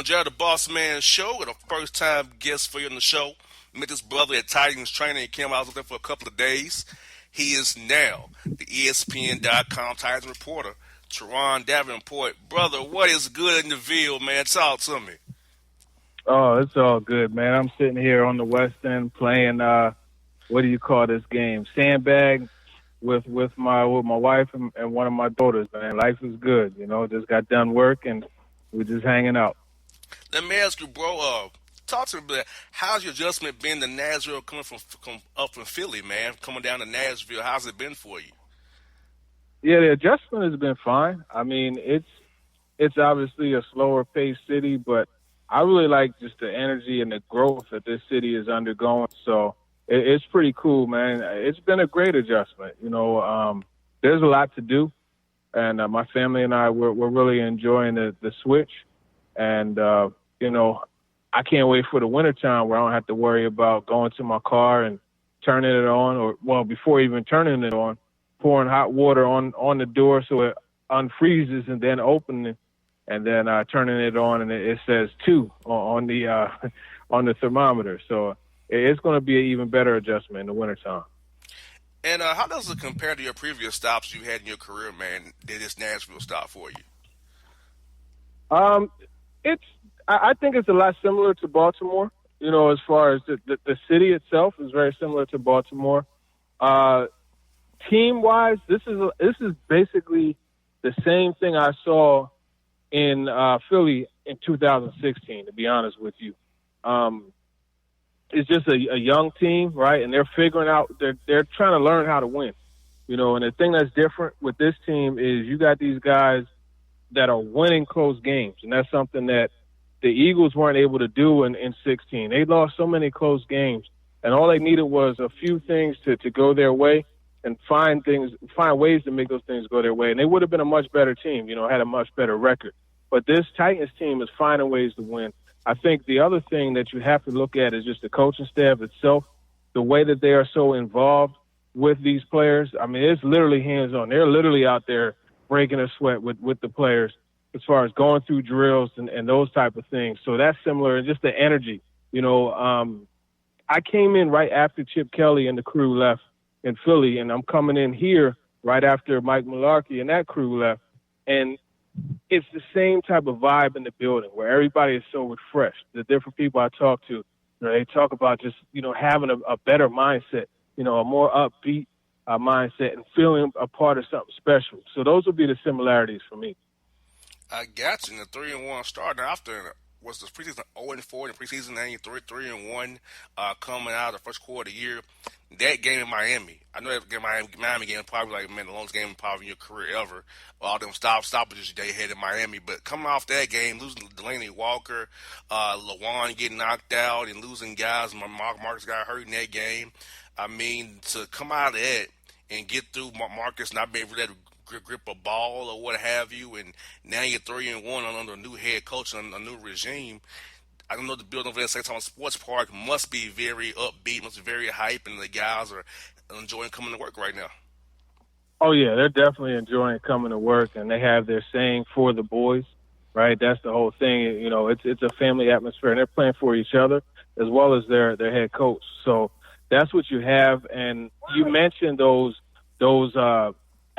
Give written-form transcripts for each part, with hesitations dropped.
Jared the Boss Man Show, and a first time guest for you on the show. Met this brother at Titans training. He came out there for a couple of days. He is now the ESPN.com Titans reporter, Teron Davenport. Brother, what is good in the Ville, man? Talk to me. Oh, it's all good, man. I'm sitting here on the West End playing, what do you call this game? Sandbag with my wife and one of my daughters, man. Life is good, just got done work and we're just hanging out. Let me ask you, bro, talk to me about how's your adjustment been to Nashville coming up from Philly, man, coming down to Nashville? How's it been for you? Yeah, the adjustment has been fine. I mean, it's obviously a slower paced city, but I really like just the energy and the growth that this city is undergoing. So it's pretty cool, man. It's been a great adjustment. There's a lot to do, and my family and I we're really enjoying the switch. And I can't wait for the wintertime where I don't have to worry about going to my car and turning it on, before even turning it on, pouring hot water on the door so it unfreezes and then opening it. And then turning it on, and it says 2 on the thermometer. So it's going to be an even better adjustment in the wintertime. And how does it compare to your previous stops you had in your career, man? Did this Nashville stop for you? I think it's a lot similar to Baltimore. As far as the city itself is very similar to Baltimore. Team-wise, this is basically the same thing I saw in Philly in 2016, to be honest with you. It's just a young team, right? And they're figuring out, they're trying to learn how to win. And the thing that's different with this team is you got these guys that are winning close games. And that's something that the Eagles weren't able to do in 16. They lost so many close games. And all they needed was a few things to go their way and find ways to make those things go their way. And they would have been a much better team, had a much better record. But this Titans team is finding ways to win. I think the other thing that you have to look at is just the coaching staff itself, the way that they are so involved with these players. I mean, it's literally hands-on. They're literally out there breaking a sweat with the players as far as going through drills and those type of things. So that's similar, and just the energy. I came in right after Chip Kelly and the crew left in Philly, and I'm coming in here right after Mike Mularkey and that crew left. And it's the same type of vibe in the building where everybody is so refreshed. The different people I talk to, they talk about just, having a better mindset, a more upbeat mindset and feeling a part of something special. So those would be the similarities for me. I got you. In the 3-1 start after was the preseason 0-4 and preseason 3-1 coming out of the first quarter of the year. That game in Miami, I know that Miami game probably the longest game probably in your career ever. All them stoppages they had in Miami, but coming off that game, losing Delaney Walker, Lawan getting knocked out, and losing guys, Marcus got hurt in that game. I mean, to come out of that and get through Marcus not being able to grip a ball or what have you, and now you're 3-1 under a new head coach and a new regime. I don't know, the building over there at St. Thomas Sports Park must be very upbeat, must be very hype, and the guys are enjoying coming to work right now. Oh, yeah, they're definitely enjoying coming to work, and they have their saying for the boys, right? That's the whole thing. It's a family atmosphere, and they're playing for each other as well as their head coach. So that's what you have, and you mentioned those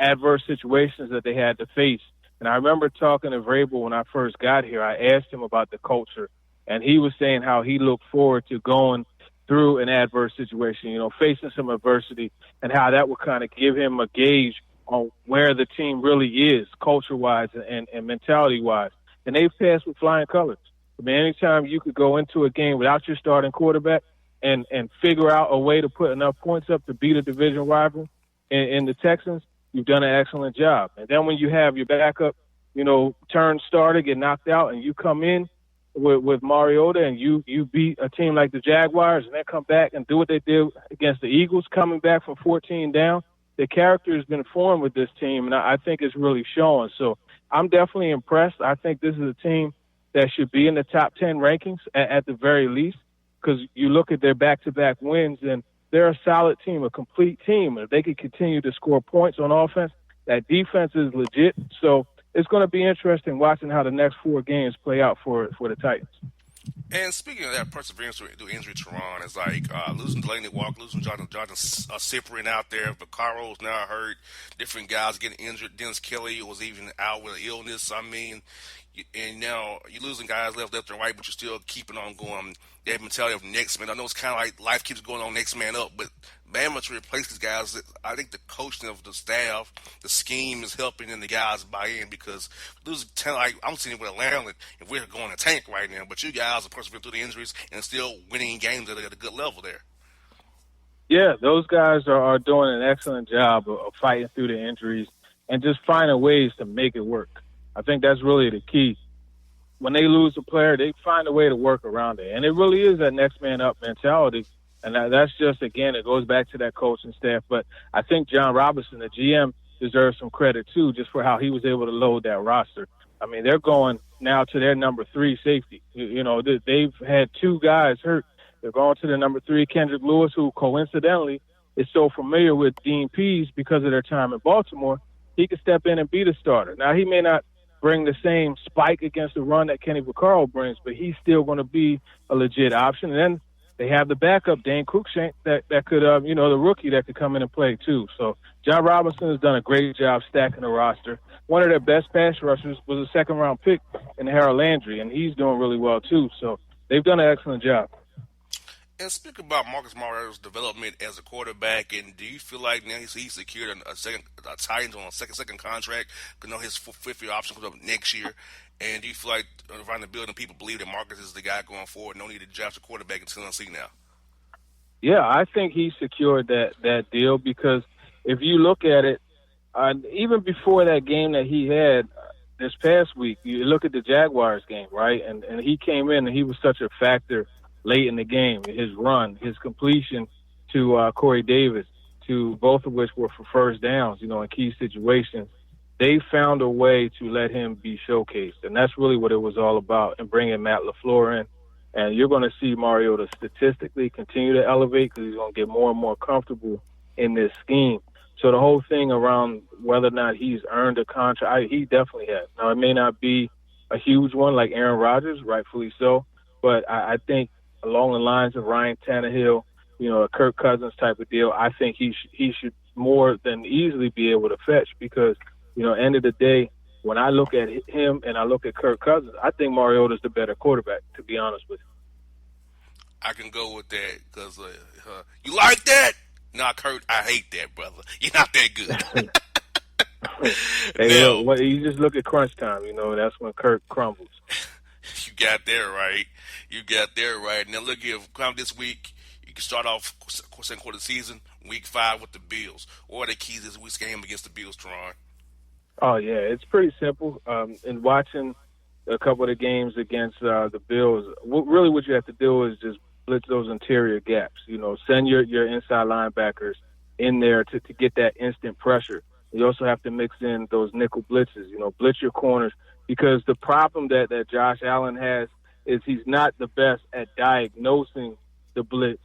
adverse situations that they had to face. And I remember talking to Vrabel when I first got here. I asked him about the culture, and he was saying how he looked forward to going through an adverse situation, facing some adversity, and how that would kind of give him a gauge on where the team really is culture-wise and mentality-wise. And they've passed with flying colors. I mean, anytime you could go into a game without your starting quarterback and figure out a way to put enough points up to beat a division rival in the Texans, you've done an excellent job. And then when you have your backup, turn starter, get knocked out, and you come in with Mariota and you beat a team like the Jaguars and then come back and do what they did against the Eagles, coming back from 14 down, the character has been formed with this team, and I think it's really showing. So I'm definitely impressed. I think this is a team that should be in the top 10 rankings at the very least, because you look at their back-to-back wins, and they're a solid team, a complete team. If they can continue to score points on offense, that defense is legit. So it's going to be interesting watching how the next 4 games play out for the Titans. And speaking of that perseverance through injury, Teron is like losing Delaney Walker, losing Jonathan Cyprian out there. Vaccaro's now hurt. Different guys getting injured. Dennis Kelly was even out with an illness. I mean, and now you're losing guys left and right, but you're still keeping on going. That mentality of next man. I know it's kind of like life keeps going on next man up, but Bama to replace these guys, I think the coaching of the staff, the scheme is helping and the guys buy in because losing talent, like I'm sitting with Atlanta, if we're going to tank right now, but you guys are persevering through the injuries and still winning games at a good level there. Yeah, those guys are doing an excellent job of fighting through the injuries and just finding ways to make it work. I think that's really the key. When they lose a player, they find a way to work around it. And it really is that next man up mentality. And that's just, again, it goes back to that coaching staff. But I think John Robinson, the GM, deserves some credit, too, just for how he was able to load that roster. I mean, they're going now to their number 3 safety. You know, they've had 2 guys hurt. They're going to the number 3, Kendrick Lewis, who coincidentally is so familiar with Dean Pease because of their time in Baltimore. He could step in and be the starter. Now, he may not bring the same spike against the run that Kenny Vaccaro brings, but he's still going to be a legit option. And then they have the backup, Dane Cruikshank, that could, the rookie that could come in and play too. So John Robinson has done a great job stacking the roster. One of their best pass rushers was a second-round pick in Harold Landry, and he's doing really well too. So they've done an excellent job. And speak about Marcus Mariota's development as a quarterback, and do you feel like now he's secured a Titans on a second contract? Because his 5th-year option comes up next year. And do you feel like around the building people believe that Marcus is the guy going forward? No need to draft a quarterback in Tennessee now. Yeah, I think he secured that deal because if you look at it, even before that game that he had this past week, you look at the Jaguars game, right? And he came in and he was such a factor late in the game. His run, his completion to Corey Davis, to both of which were for first downs, in key situations. They found a way to let him be showcased, and that's really what it was all about, and bringing Matt LaFleur in. And you're going to see Mariota statistically continue to elevate because he's going to get more and more comfortable in this scheme. So the whole thing around whether or not he's earned a contract, he definitely has. Now, it may not be a huge one like Aaron Rodgers, rightfully so, but I think along the lines of Ryan Tannehill, a Kirk Cousins type of deal, I think he should more than easily be able to fetch because, end of the day, when I look at him and I look at Kirk Cousins, I think Mariota's the better quarterback, to be honest with you. I can go with that because you like that? Nah, Kurt, I hate that, brother. You're not that good. Hey, look, you just look at crunch time, that's when Kirk crumbles. You got that right. Now look here, come this week, you can start off second quarter of the season, week 5 with the Bills. What are the keys this week's game against the Bills, Teron? Oh, yeah, it's pretty simple. In watching a couple of the games against the Bills, what you have to do is just blitz those interior gaps. Send your inside linebackers in there to get that instant pressure. You also have to mix in those nickel blitzes, blitz your corners, because the problem that Josh Allen has is he's not the best at diagnosing the blitz,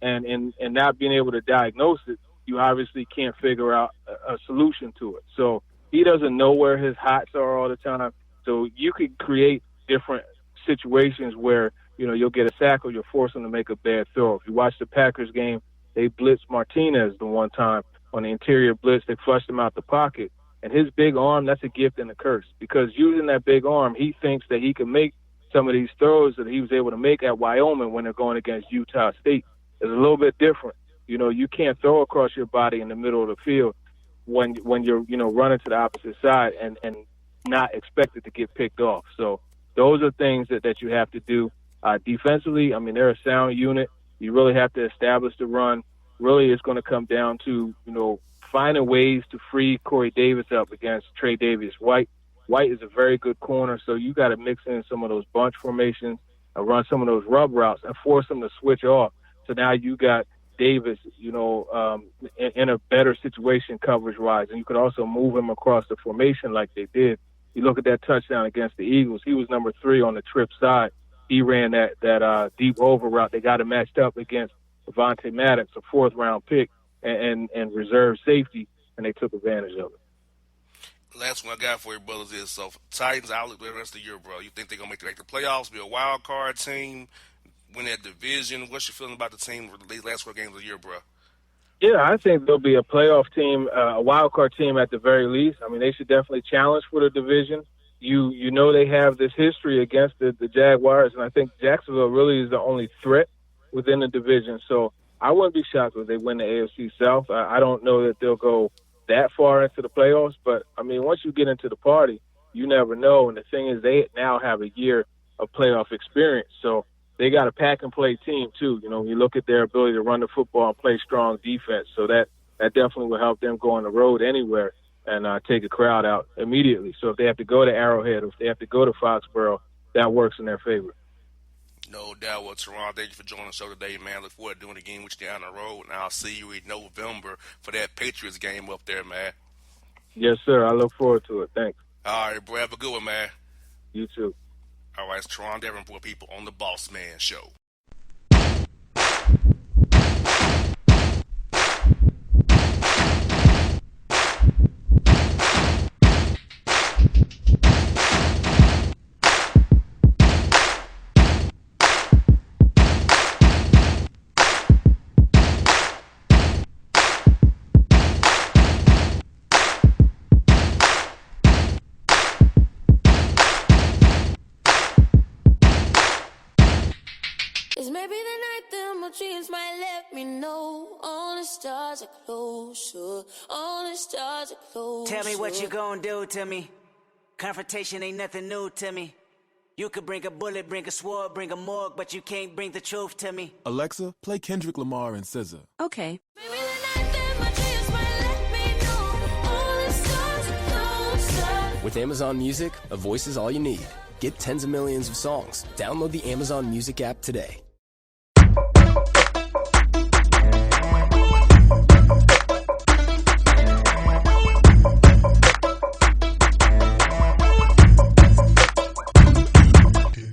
and not being able to diagnose it, you obviously can't figure out a solution to it. So he doesn't know where his hots are all the time. So you could create different situations where, you'll get a sack or you'll force him to make a bad throw. If you watch the Packers game, they blitzed Martinez the one time on the interior blitz. They flushed him out the pocket. And his big arm, that's a gift and a curse, because using that big arm, he thinks that he can make some of these throws that he was able to make at Wyoming when they're going against Utah State. It's a little bit different. You can't throw across your body in the middle of the field when you're, running to the opposite side and not expected to get picked off. So those are things that you have to do. Defensively, I mean, they're a sound unit. You really have to establish the run. Really, it's going to come down to, finding ways to free Corey Davis up against Trey Davis-White. White is a very good corner, so you got to mix in some of those bunch formations and run some of those rub routes and force them to switch off. So now you got Davis, in a better situation coverage-wise, and you could also move him across the formation like they did. You look at that touchdown against the Eagles. He was number 3 on the trip side. He ran that deep over route. They got him matched up against Avonte Maddox, a 4th-round pick, and reserve safety, and they took advantage of it. Last one I got for you, brothers, is so Titans outlook the rest of the year, bro. You think they're gonna make the playoffs, be a wild card team, win that division? What's your feeling about the team for the last four games of the year, bro? Yeah, I think they'll be a playoff team, a wild card team at the very least. I mean, they should definitely challenge for the division. You know they have this history against the Jaguars, and I think Jacksonville really is the only threat within the division. So I wouldn't be shocked if they win the AFC South. I don't know that they'll go that far into the playoffs, but I mean, once you get into the party, you never know. And the thing is, they now have a year of playoff experience, so they got a pack and play team too. You know, you look at their ability to run the football and play strong defense. So that definitely will help them go on the road anywhere and take a crowd out immediately. So if they have to go to Arrowhead or if they have to go to Foxborough, that works in their favor. No doubt. Well, Teron, thank you for joining the show today, man. Look forward to doing it again with you down the road, and I'll see you in November for that Patriots game up there, man. Yes, sir. I look forward to it. Thanks. All right, bro. Have a good one, man. You too. All right, it's Teron Davenport, people, on the Bossman Show. It's maybe the night that my dreams might let me know all the stars are closer, all the stars are closer. Tell me what you gonna do to me. Confrontation ain't nothing new to me. You could bring a bullet, bring a sword, bring a morgue, but you can't bring the truth to me. Alexa, play Kendrick Lamar and SZA. Okay. Maybe the night that my dreams might let me know all the stars are closer. With Amazon Music, a voice is all you need. Get tens of millions of songs. Download the Amazon Music app today.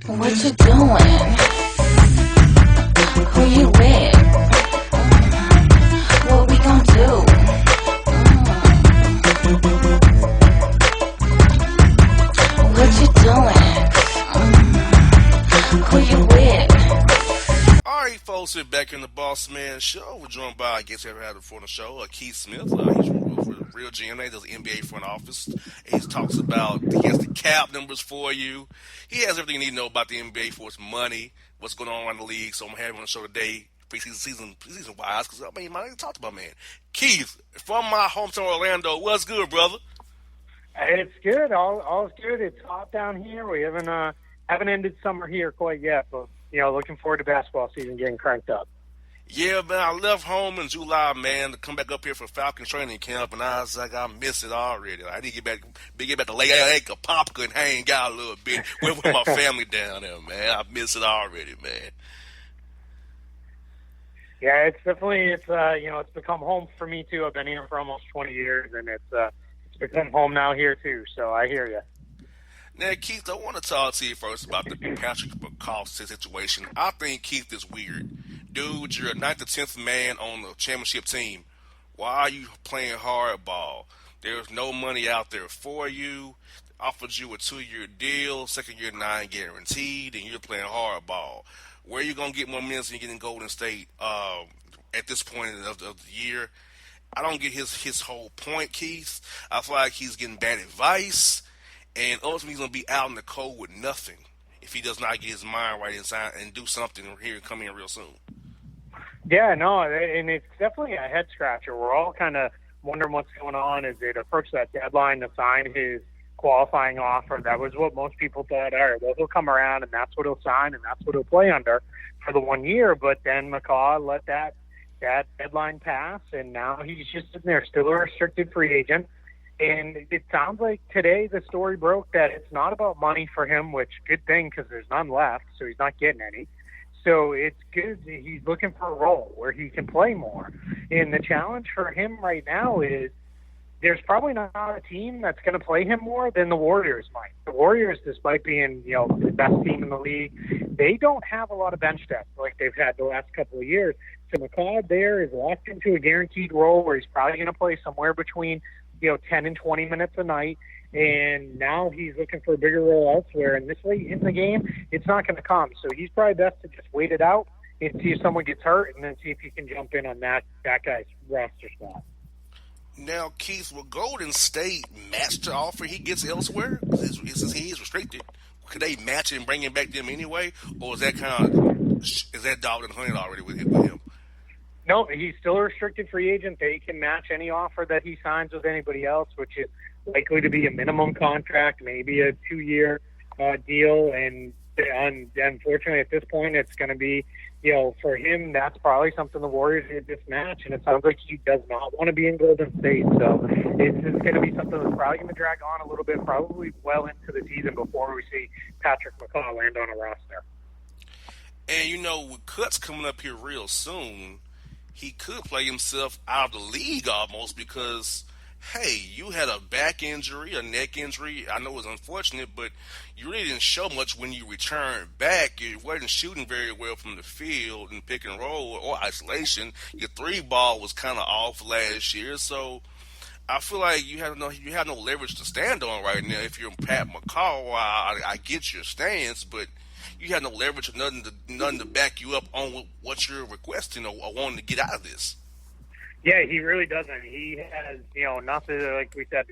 What you doing? Who you with? What we gon' do? What you doing? Who you with? All right, folks, we're back in the Boss Man Show. We're joined by, I guess, ever had it before the show, Keith Smith. He's from Real GMA, does the NBA front office. He talks about, he has the cap numbers for you. He has everything you need to know about the NBA for its money, what's going on around the league. So I'm having on the show today, preseason wise, because I mean, I talked about, man. Keith, from my hometown Orlando, what's good, brother? It's good. All's good. It's hot down here. We haven't ended summer here quite yet, but looking forward to basketball season getting cranked up. Yeah, man, I left home in July, man, to come back up here for Falcon training camp, and I was like, I miss it already. I need to get back to Lake Apopka and hang out a little bit with my family down there, man. I miss it already, man. Yeah, it's definitely it's become home for me too. I've been here for almost 20 years, and it's become home now here too. So I hear you. Now, Keith, I want to talk to you first about the Patrick McCall situation. I think Keith is weird. Dude, you're a 9th or 10th man on the championship team. Why are you playing hardball? There's no money out there for you. They offered you a 2-year deal, second year $9 guaranteed, and you're playing hardball. Where are you going to get more minutes than you get in Golden State at this point of the year? I don't get his whole point, Keith. I feel like he's getting bad advice, and ultimately he's going to be out in the cold with nothing if he does not get his mind right inside and do something here coming in real soon. Yeah, no, and it's definitely a head scratcher. We're all kind of wondering what's going on as it approached that deadline to sign his qualifying offer. That was what most people thought. All right, well, he'll come around and that's what he'll sign and that's what he'll play under for the 1 year. But then McCaw let that deadline pass, and now he's just sitting there, still a restricted free agent. And it sounds like today the story broke that it's not about money for him, which good thing because there's none left, so he's not getting any. So it's good. He's looking for a role where he can play more. And the challenge for him right now is there's probably not a team that's going to play him more than the Warriors might. The Warriors, despite being the best team in the league, they don't have a lot of bench depth like they've had the last couple of years. So McCaw there is locked into a guaranteed role where he's probably going to play somewhere between 10 and 20 minutes a night. And now he's looking for a bigger role elsewhere. And this late in the game, it's not going to come. So he's probably best to just wait it out and see if someone gets hurt, and then see if he can jump in on that guy's roster spot. Now, Keith, will Golden State match the offer he gets elsewhere? Since he is restricted, could they match it and bring him back to him anyway, or is that dog and hunted already with him? No, he's still a restricted free agent. They can match any offer that he signs with anybody else, which is likely to be a minimum contract, maybe a 2-year deal. And unfortunately, at this point, it's going to be, for him, that's probably something the Warriors did this match. And it sounds like he does not want to be in Golden State. So it's going to be something that's probably going to drag on a little bit, probably well into the season before we see Patrick McCaw land on a roster. And, with cuts coming up here real soon, he could play himself out of the league almost because, hey, you had a back injury, a neck injury. I know it was unfortunate, but you really didn't show much when you returned back. You wasn't shooting very well from the field in pick and roll or isolation. Your 3-ball was kind of off last year, so I feel like you have no leverage to stand on right now. If you're Pat McCall, I get your stance, but you have no leverage or nothing to back you up on what you're requesting or wanting to get out of this. Yeah, he really doesn't. He has, nothing, like we said,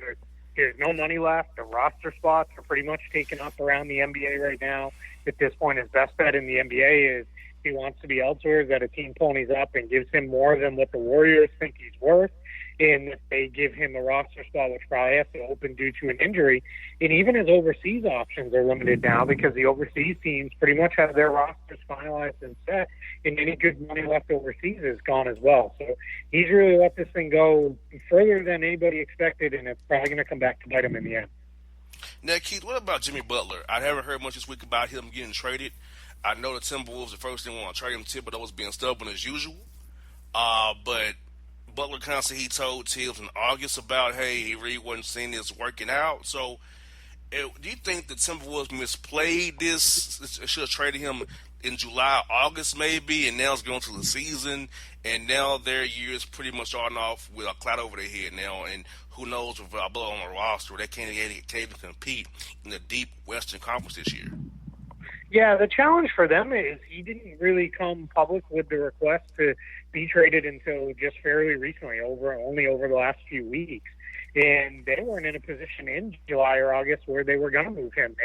there's no money left. The roster spots are pretty much taken up around the NBA right now. At this point, his best bet in the NBA is he wants to be elsewhere, that a team ponies up and gives him more than what the Warriors think he's worth. And if they give him a roster spot, which probably has to open due to an injury. And even his overseas options are limited now because the overseas teams pretty much have their rosters finalized and set, and any good money left overseas is gone as well. So he's really let this thing go further than anybody expected, and it's probably going to come back to bite him in the end. Now, Keith, what about Jimmy Butler? I haven't heard much this week about him getting traded. I know the Timberwolves at first didn't want to trade him. Thibodeau's being stubborn as usual. But Butler kind of said he told Tibbs in August about, hey, he really wasn't seeing this working out. So do you think the Timberwolves misplayed this? Should have traded him in July, August maybe, and now it's going to the season, and now their year is pretty much starting off with a cloud over their head now, and who knows if Butler on the roster, they can't even compete in the deep Western Conference this year. Yeah, the challenge for them is he didn't really come public with the request to be traded until just fairly recently, only over the last few weeks. And they weren't in a position in July or August where they were going to move him.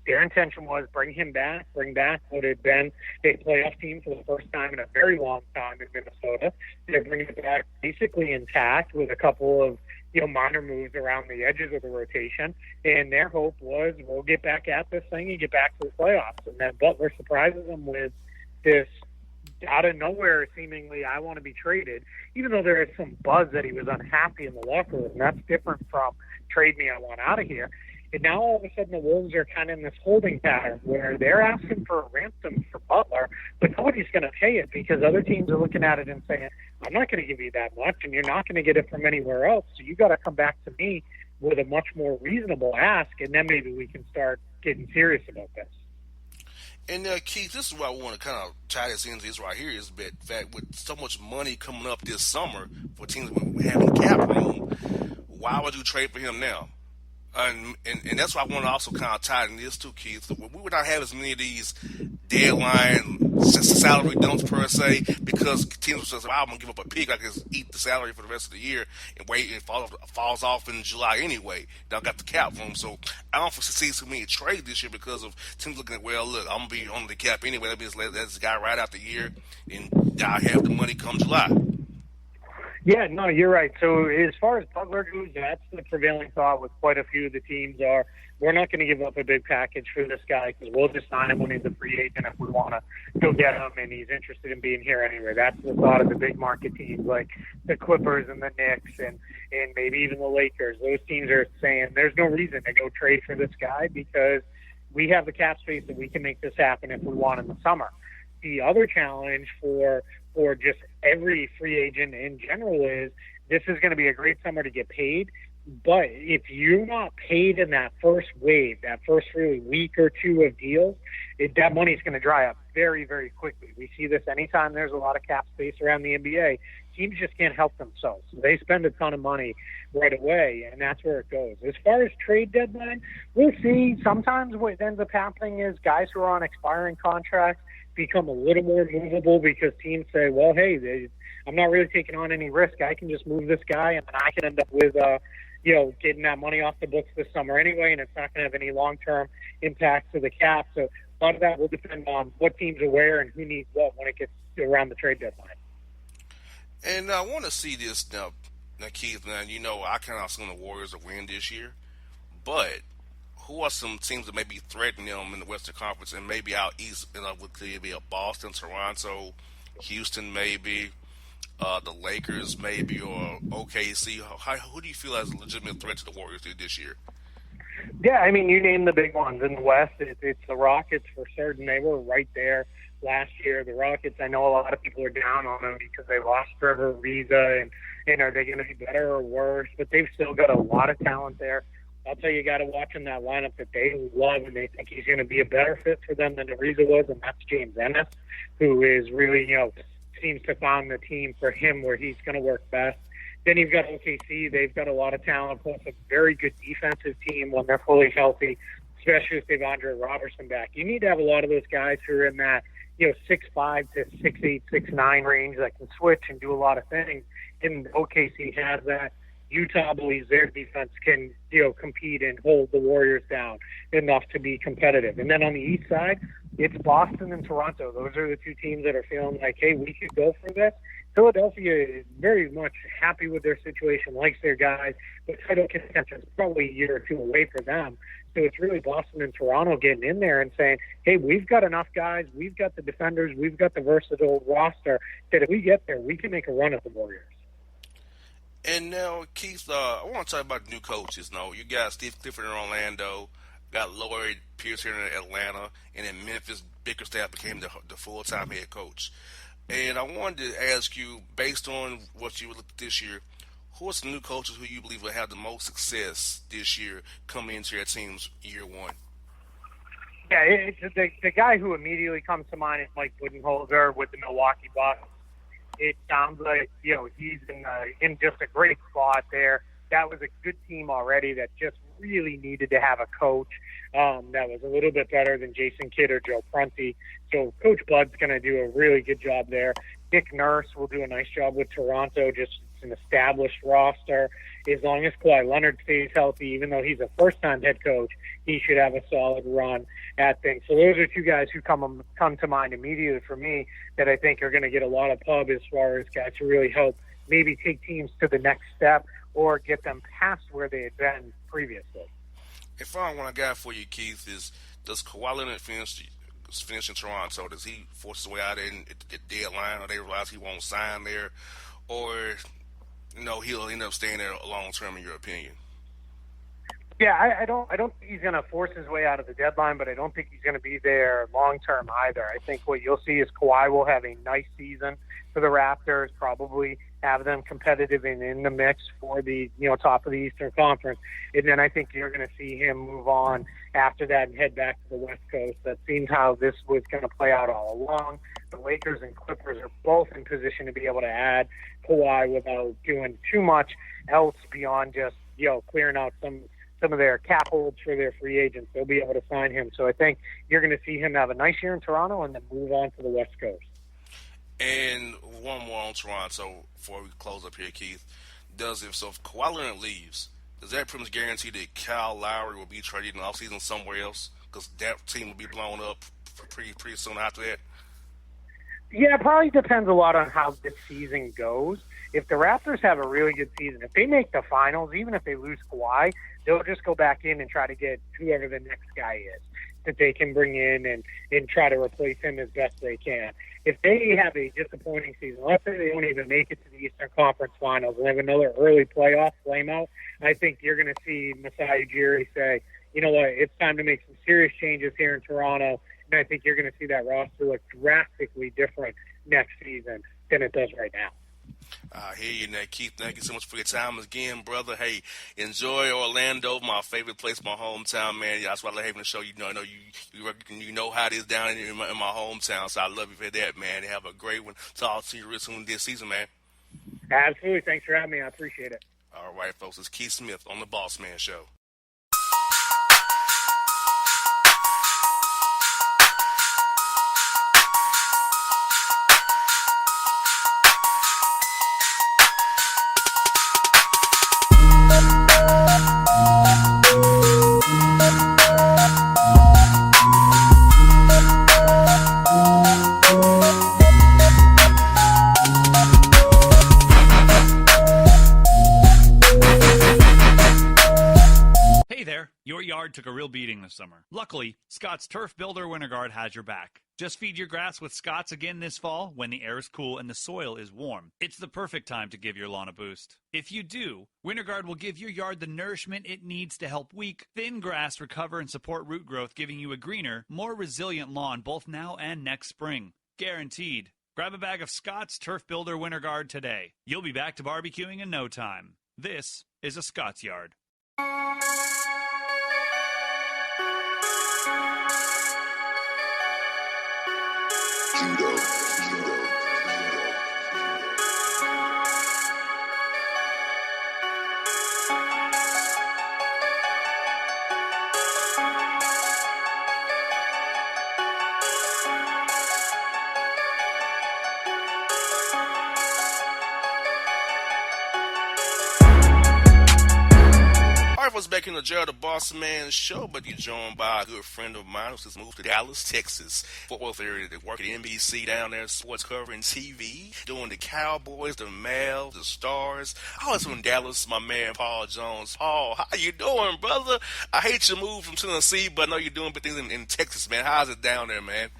Their intention was bring back what had been a playoff team for the first time in a very long time in Minnesota. They're bringing it back basically intact with a couple of minor moves around the edges of the rotation. And their hope was we'll get back at this thing and get back to the playoffs. And then Butler surprises them with this out of nowhere, seemingly, I want to be traded, even though there is some buzz that he was unhappy in the locker room. That's different from trade me, I want out of here. And now all of a sudden the Wolves are kind of in this holding pattern where they're asking for a ransom for Butler, but nobody's going to pay it because other teams are looking at it and saying, I'm not going to give you that much, and you're not going to get it from anywhere else, so you got to come back to me with a much more reasonable ask, and then maybe we can start getting serious about this. And Keith, this is what I want to kind of tie this into this right here is that fact with so much money coming up this summer for teams having cap room, why would you trade for him now? And that's why I want to also kind of tie in this too, Keith. So we would not have as many of these deadline salary dumps per se because teams would say, well, I'm going to give up a pick. I can just eat the salary for the rest of the year and wait and falls off in July anyway. Now I got the cap room. So I don't foresee so many trades this year because of teams looking at, well, look, I'm going to be on the cap anyway. That means let this guy ride out the year and I have the money come July. Yeah, no, you're right. So as far as Butler goes, that's the prevailing thought with quite a few of the teams are, we're not going to give up a big package for this guy because we'll just sign him when he's a free agent if we want to go get him and he's interested in being here anyway. That's the thought of the big market teams like the Clippers and the Knicks and maybe even the Lakers. Those teams are saying there's no reason to go trade for this guy because we have the cap space that we can make this happen if we want in the summer. The other challenge for just every free agent in general is this is going to be a great summer to get paid, but if you're not paid in that first wave, that first really week or two of deals, that money's going to dry up very, very quickly. We see this anytime there's a lot of cap space around the NBA. teams just can't help themselves. So they spend a ton of money right away, and that's where it goes. As far as trade deadline, we'll see. Sometimes what ends up happening is guys who are on expiring contracts become a little more movable because teams say, well, hey, I'm not really taking on any risk. I can just move this guy, and then I can end up with getting that money off the books this summer anyway, and it's not going to have any long-term impact to the cap. So a lot of that will depend on what teams are where and who needs what when it gets around the trade deadline. And I want to see this now, Keith. Now, I kind of assume the Warriors will win this year, but who are some teams that may be threatening them in the Western Conference and maybe out east? Would it be a Boston, Toronto, Houston, maybe? The Lakers, maybe, or OKC. Who do you feel as a legitimate threat to the Warriors this year? Yeah, I mean, you name the big ones in the West. It's the Rockets for certain. They were right there last year. The Rockets, I know a lot of people are down on them because they lost Trevor Ariza, and are they going to be better or worse? But they've still got a lot of talent there. I'll tell you, got to watch in that lineup that they love, and they think he's going to be a better fit for them than Ariza was, and that's James Ennis, who is really, seems to find the team for him where he's going to work best. Then you've got OKC. They've got a lot of talent, plus a very good defensive team when they're fully healthy, especially if they've Andre Robertson back. You need to have a lot of those guys who are in that 6'5" to 6'8", 6'9" range that can switch and do a lot of things. And OKC has that. Utah believes their defense can, compete and hold the Warriors down enough to be competitive. And then on the east side, it's Boston and Toronto. Those are the two teams that are feeling like, hey, we could go for this. Philadelphia is very much happy with their situation, likes their guys, but title contention is probably a year or two away for them. So it's really Boston and Toronto getting in there and saying, hey, we've got enough guys, we've got the defenders, we've got the versatile roster that if we get there, we can make a run at the Warriors. And now, Keith, I want to talk about new coaches. You got Steve Clifford in Orlando, got Lloyd Pierce here in Atlanta, and in Memphis, Bickerstaff became the full-time head coach. And I wanted to ask you, based on what you looked at this year, who are some new coaches who you believe will have the most success this year coming into your team's year one? Yeah, it's the guy who immediately comes to mind is Mike Budenholzer with the Milwaukee Bucks. It sounds like, he's in just a great spot there. That was a good team already that just really needed to have a coach that was a little bit better than Jason Kidd or Joe Prunty. So Coach Bud's going to do a really good job there. Nick Nurse will do a nice job with Toronto, just an established roster. As long as Kawhi Leonard stays healthy, even though he's a first-time head coach, he should have a solid run at things. So those are two guys who come to mind immediately for me that I think are going to get a lot of pub as far as guys who really help maybe take teams to the next step or get them past where they had been previously. If I want a guy for you, Keith, does Kawhi Leonard finish in Toronto? Does he force his way out at the deadline, or they realize he won't sign there, or he'll end up staying there long term? In your opinion? Yeah, I don't think he's going to force his way out of the deadline, but I don't think he's going to be there long term either. I think what you'll see is Kawhi will have a nice season for the Raptors, probably have them competitive and in the mix for the top of the Eastern Conference, and then I think you're going to see him move on after that and head back to the West Coast. That seems how this was going to play out all along. The Lakers and Clippers are both in position to be able to add Kawhi without doing too much else beyond just clearing out some of their cap holds for their free agents. They'll be able to sign him. So I think you're going to see him have a nice year in Toronto and then move on to the West Coast. And one more on Toronto before we close up here, Keith. If Kawhi Leonard leaves, does that pretty much guarantee that Kyle Lowry will be traded in the offseason somewhere else? Because that team will be blown up pretty soon after that. Yeah, it probably depends a lot on how this season goes. If the Raptors have a really good season, if they make the finals, even if they lose Kawhi, they'll just go back in and try to get whoever the next guy is that they can bring in and try to replace him as best they can. If they have a disappointing season, let's say they don't even make it to the Eastern Conference Finals and have another early playoff flameout, I think you're going to see Masai Ujiri say, you know what, it's time to make some serious changes here in Toronto, and I think you're going to see that roster look drastically different next season than it does right now. I hear you, Nate. Keith, thank you so much for your time again, brother. Hey, enjoy Orlando, my favorite place, my hometown, man. Yeah, that's why I love having the show. I know you know how it is down in my hometown, so I love you for that, man. Have a great one. Talk to you real soon this season, man. Absolutely. Thanks for having me. I appreciate it. All right, folks, it's Keith Smith on the Bossman Show. Your yard took a real beating this summer. Luckily, Scott's Turf Builder Winter Guard has your back. Just feed your grass with Scott's again this fall when the air is cool and the soil is warm. It's the perfect time to give your lawn a boost. If you do, Winter Guard will give your yard the nourishment it needs to help weak, thin grass recover and support root growth, giving you a greener, more resilient lawn both now and next spring. Guaranteed. Grab a bag of Scott's Turf Builder Winter Guard today. You'll be back to barbecuing in no time. This is a Scott's Yard. Judo. Was back in the Jared the Bossman Show, but you're joined by a good friend of mine who's just moved to Dallas, Texas. Fort Worth area, they work at NBC down there, sports covering TV, doing the Cowboys, the Mavs, the Stars. I was from Dallas, my man Paul Jones. Paul, how you doing, brother? I hate your move from Tennessee, but I know you're doing big things in Texas, man. How's it down there, man?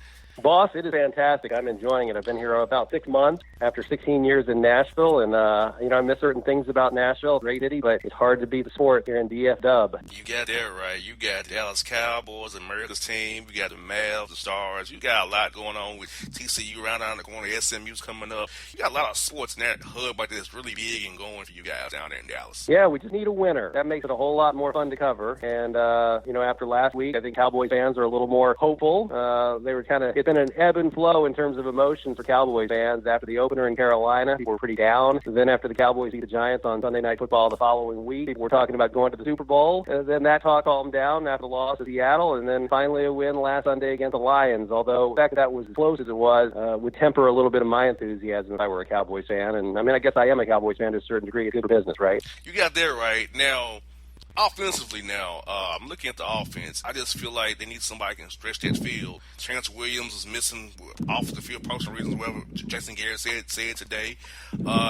Boss, it is fantastic. I'm enjoying it. I've been here about 6 months after 16 years in Nashville, and I miss certain things about Nashville. Great city, but it's hard to beat the sport here in DF Dub. You got that right. You got Dallas Cowboys, America's team. You got the Mavs, the Stars. You got a lot going on with TCU right down the corner. SMU's coming up. You got a lot of sports in that hub like this, really big and going for you guys down there in Dallas. Yeah, we just need a winner. That makes it a whole lot more fun to cover. And after last week, I think Cowboys fans are a little more hopeful. They were kind of been an ebb and flow in terms of emotions for Cowboys fans. After the opener in Carolina, people were pretty down. Then after the Cowboys beat the Giants on Sunday Night Football the following week, people were talking about going to the Super Bowl. Then that talk calmed down after the loss to Seattle, and then finally a win last Sunday against the Lions. Although the fact that was as close as it was would temper a little bit of my enthusiasm if I were a Cowboys fan. And I guess I am a Cowboys fan to a certain degree. It's good business, right? You got that right. Now, offensively I'm looking at the offense. I just feel like they need somebody who can stretch that field. Terrence Williams is missing off the field personal reasons, whatever Jason Garrett said today.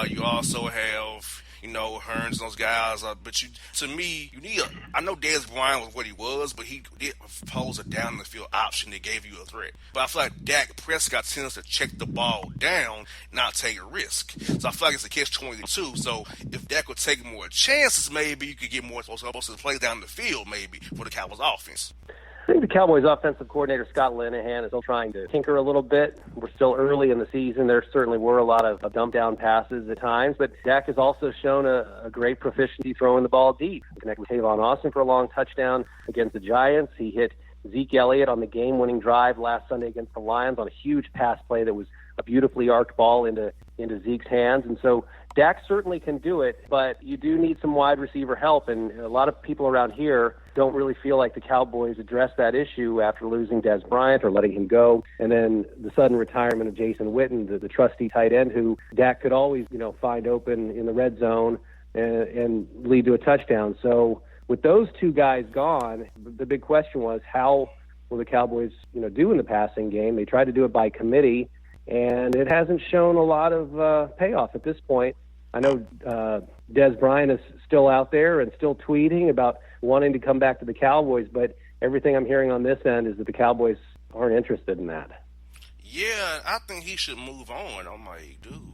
You also have Hearns and those guys. But to me, you need I know Dez Bryant was what he was, but he did pose a down-the-field option that gave you a threat. But I feel like Dak Prescott tends to check the ball down, not take a risk. So I feel like it's a catch-22. So if Dak would take more chances, maybe you could get more supposed to play down the field, maybe, for the Cowboys offense. I think the Cowboys offensive coordinator, Scott Linehan, is still trying to tinker a little bit. We're still early in the season. There certainly were a lot of dump-down passes at times, but Dak has also shown a great proficiency throwing the ball deep. He connected with Tavon Austin for a long touchdown against the Giants. He hit Zeke Elliott on the game-winning drive last Sunday against the Lions on a huge pass play that was a beautifully arced ball into Zeke's hands. And so Dak certainly can do it, but you do need some wide receiver help, and a lot of people around here don't really feel like the Cowboys addressed that issue after losing Dez Bryant or letting him go, and then the sudden retirement of Jason Witten, the trusty tight end who Dak could always find open in the red zone and lead to a touchdown. So with those two guys gone, the big question was how will the Cowboys do in the passing game. They tried to do it by committee, and it hasn't shown a lot of payoff at this point. I know Dez Bryant is still out there and still tweeting about wanting to come back to the Cowboys, but everything I'm hearing on this end is that the Cowboys aren't interested in that. Yeah, I think he should move on. I'm like, dude,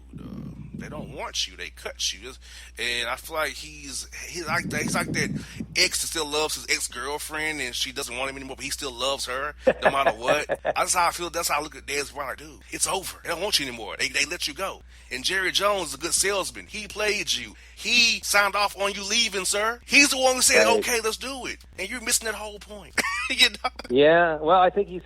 they don't want you. They cut you. And I feel like he's like that. He's like that ex that still loves his ex-girlfriend, and she doesn't want him anymore, but he still loves her no matter what. That's how I feel. That's how I look at Dez Bryant. Dude, it's over. They don't want you anymore. They let you go. And Jerry Jones is a good salesman. He played you. He signed off on you leaving, sir. He's the one who said, okay, let's do it. And you're missing that whole point. Yeah, well, I think he's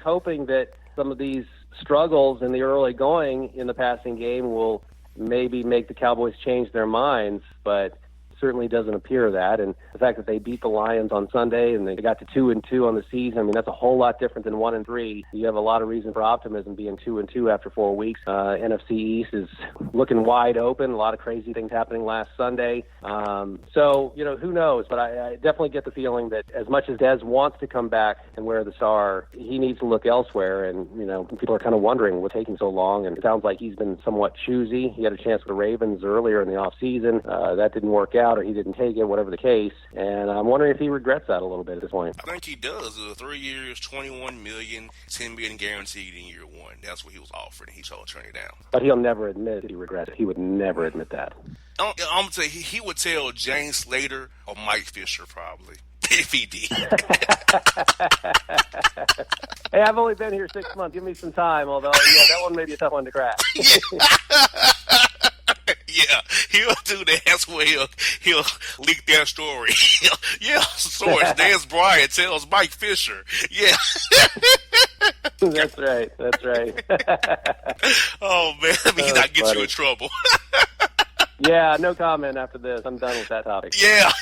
hoping that some of these struggles in the early going in the passing game will maybe make the Cowboys change their minds, but certainly doesn't appear that. And the fact that they beat the Lions on Sunday and they got to 2-2 on the season, I mean, that's a whole lot different than 1-3. You have a lot of reason for optimism being 2-2 after 4 weeks. NFC East is looking wide open. A lot of crazy things happening last Sunday. So, who knows? But I definitely get the feeling that as much as Dez wants to come back and wear the star, he needs to look elsewhere. And, people are kind of wondering what's taking so long. And it sounds like he's been somewhat choosy. He had a chance with the Ravens earlier in the offseason. That didn't work out, or he didn't take it, whatever the case. And I'm wondering if he regrets that a little bit at this point. I think he does. 3 years, $21 million, $10 million guaranteed in year one. That's what he was offered, and he chose to turn it down. But he'll never admit that he regrets it. He would never admit that. I'm going to say he would tell James Slater or Mike Fisher probably if he did. Hey, I've only been here 6 months. Give me some time, although, that one may be a tough one to crack. Yeah, he'll do that. That's where he'll leak that story. Source, Dez Bryant tells Mike Fisher. Yeah. That's right. Oh, man, let me not get you in trouble. Yeah, no comment after this. I'm done with that topic. Yeah.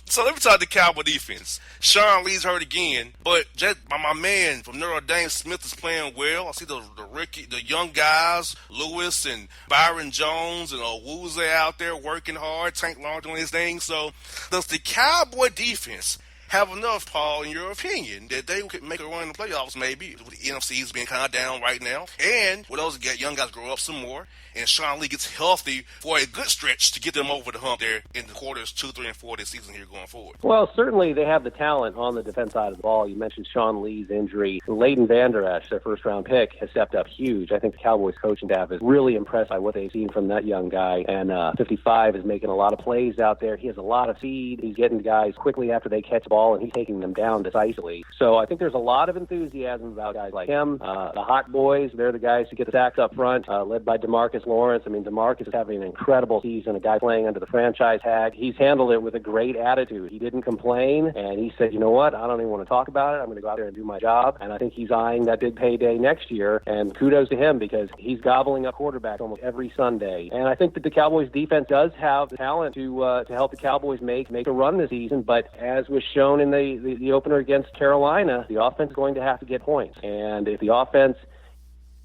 So let me talk the Cowboy defense. Sean Lee's hurt again, but my man from Notre Dame, Smith, is playing well. I see the young guys, Lewis and Byron Jones and Owuzie out there working hard. Tank Long doing his thing. So does the Cowboy defense have enough, Paul, in your opinion, that they could make a run in the playoffs maybe, with the NFC's being kind of down right now, and with those young guys grow up some more, and Sean Lee gets healthy for a good stretch to get them over the hump there in the quarters 2, 3, and 4 this season here going forward? Well, certainly they have the talent on the defense side of the ball. You mentioned Sean Lee's injury. Leighton Vander Esch, their first-round pick, has stepped up huge. I think the Cowboys coaching staff is really impressed by what they've seen from that young guy, and 55 is making a lot of plays out there. He has a lot of speed. He's getting guys quickly after they catch the ball, and he's taking them down decisively. So I think there's a lot of enthusiasm about guys like him. The hot boys, they're the guys who get the sacks up front, led by DeMarcus Lawrence. I mean, DeMarcus is having an incredible season, a guy playing under the franchise tag. He's handled it with a great attitude. He didn't complain, and he said, you know what, I don't even want to talk about it. I'm going to go out there and do my job. And I think he's eyeing that big payday next year, and kudos to him because he's gobbling up quarterbacks almost every Sunday. And I think that the Cowboys defense does have the talent to help the Cowboys make a run this season, but as was shown in the opener against Carolina, the offense is going to have to get points. And if the offense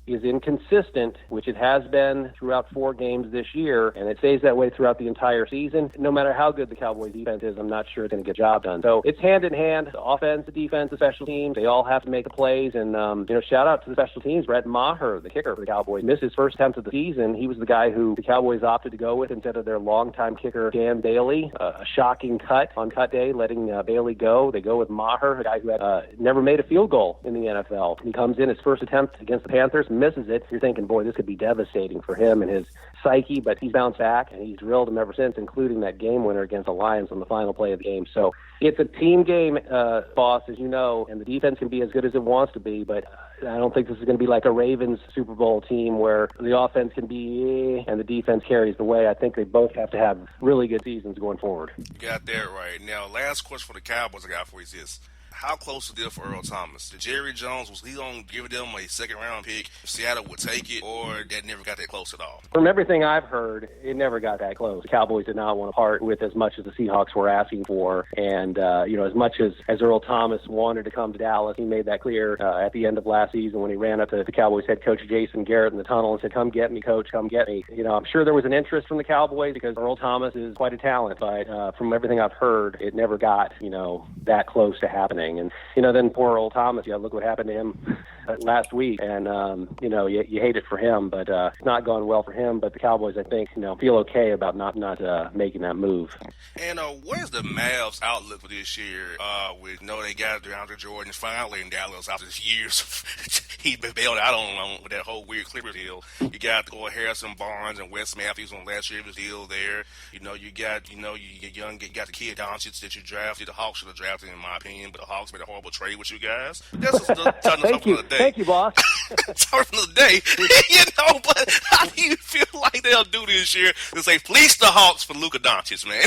is inconsistent, which it has been throughout 4 games this year, and it stays that way throughout the entire season, no matter how good the Cowboys defense is, I'm not sure it's going to get the job done. So it's hand in hand, the offense, the defense, the special teams, they all have to make the plays. And, shout out to the special teams. Brett Maher, the kicker for the Cowboys, missed his first attempt of the season. He was the guy who the Cowboys opted to go with instead of their longtime kicker, Dan Bailey. A shocking cut on cut day, letting Bailey go. They go with Maher, a guy who had never made a field goal in the NFL. He comes in his first attempt against the Panthers, misses it. You're thinking, boy, this could be devastating for him and his psyche, but he's bounced back, and he's drilled them ever since, including that game winner against the Lions on the final play of the game. So it's a team game, boss, as you know, and the defense can be as good as it wants to be, but I don't think this is going to be like a Ravens Super Bowl team where the offense can be and the defense carries the way. I think they both have to have really good seasons going forward. You got that right. Now, last question for the Cowboys I got for you is this. How close is it for Earl Thomas? Did Jerry Jones, was he going to give them a second-round pick? Seattle would take it, or that never got that close at all? From everything I've heard, it never got that close. The Cowboys did not want to part with as much as the Seahawks were asking for. And, as much as Earl Thomas wanted to come to Dallas, he made that clear at the end of last season when he ran up to the Cowboys head coach Jason Garrett in the tunnel and said, come get me, coach, come get me. I'm sure there was an interest from the Cowboys because Earl Thomas is quite a talent. But from everything I've heard, it never got, that close to happening. And, then poor old Thomas, look what happened to him last week. And, you hate it for him, but it's not gone well for him. But the Cowboys, I think, feel okay about not making that move. And where's the Mavs outlook for this year? They got DeAndre Jordan finally in Dallas after years. He bailed out on with that whole weird Clippers deal. You got Harrison Barnes and Wes Matthews on last year's deal there. You got you got the kid Doncic that you drafted. The Hawks should have drafted, in my opinion, but the Hawks made a horrible trade with you guys. That's just the Thank you. Of the day. Thank you, boss. Sorry for the day. But how do you feel like they'll do this year to say, fleece the Hawks for Luka Doncic, man?